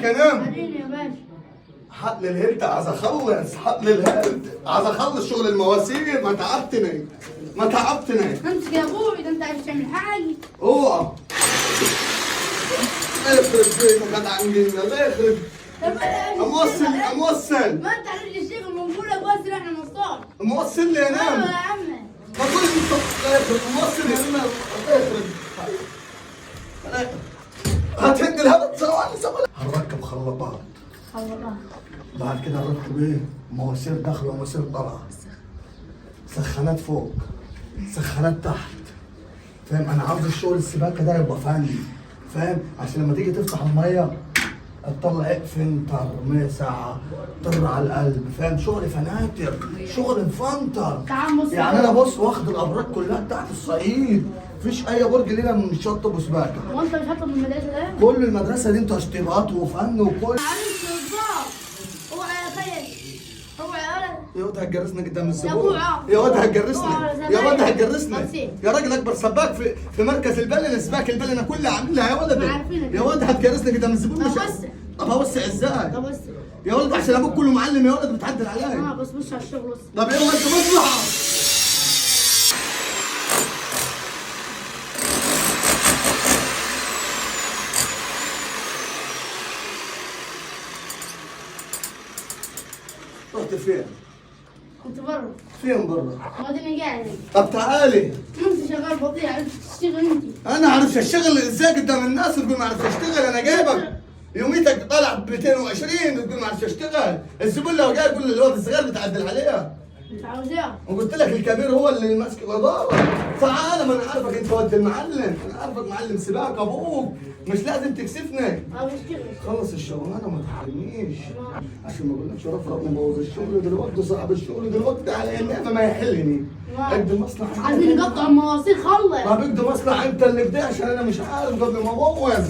لك انام. وريني يا باشا. حقل الهلت عايز اخلص، حقل الهلت عايز اخلص شغل المواسير. ما تعبتني ما تعبتني. امسك يا ابوي، ده انت عايز تعمل حاجه. اوعى. الله يخرب بيتك يا عنجينا، الله يخرب. اموصل اموصل. ما انت على الشيخ المنقول لك بس احنا مصطار. موصل لي انام. ايوه يا عم. ما تقول انت الله يخرب. موصل يا انام. الله يخرب. هتهد الهبط ثواني. هنركب خلاطات. خلاص. بعد كده هنركب ايه؟ مواسير داخله ومواسير طالعه. سخانات فوق، سخانات تحت. فاهم؟ انا عاوز الشغل السباكه ده يبقى فني. فاهم؟ عشان لما تيجي تفتح الميه تطلع فنتر مسعه طر على القلب. فاهم؟ شغل فناتر، شغل مفنتر. تعال بص. يعني انا بص واخد الابراج كلها بتاعت الصعيد. مفيش اي برج لينا من شطب وسباكه. هو انت مش هتطلب من المدرسه ده؟ كل المدرسه دي تشطيبات وفن وكل. معلش بالظبط. اوعى يا خير. اوعى يا ولد. يا واد هتجرسنا قدام يا الزبون. ابويا. يا واد هتجرسنا. اوعى يا واد زمان. هتجرسنا. بصي. يا راجل اكبر سباك في مركز البلد. سباك البلد كلها عاملها يا ولد. ما عارفينك. يا واد هتجرسنا قدام الزبون. طب مش وسع. طب اوسع ازاي؟ طب بص. يا ولد عشان ابوك كله معلم يا ولد بتعدل عليا. بص بص على الشغل بص. طب يلا انت بطلع. رحت فين؟ كنت بره. فين برا؟ واديني قاعد. طب تعالي. انت شغال بطيء، عرفت تشتغل انت. انا عارف اشتغل ازاي قدام الناس تقول ما عرفت اشتغل. انا جايبك يوميتك طالع ب 220 تقول ما عرفت اشتغل. الزبون لو جاي يقول الواد الصغير بتعدل عليها. انت عاوز ايه؟ وقلت لك الكبير هو اللي ماسك الاداره. تعال ما انا عارفك انت ولد المعلم. انا عارفك معلم سباق ابوك. مش لازم تكسفني. بشتغل. خلص الشغلانه ما تحرمنيش عشان ما اقولكش رفرق مبوظ الشغل دلوقتي. صعب الشغل دلوقتي على النعمه ما يحلني. قد مصلحه. عايزين نقطع المواسير خلص. ما بدي مصلحه انت اللي بدي عشان انا مش عارف قبل ما ابوظ.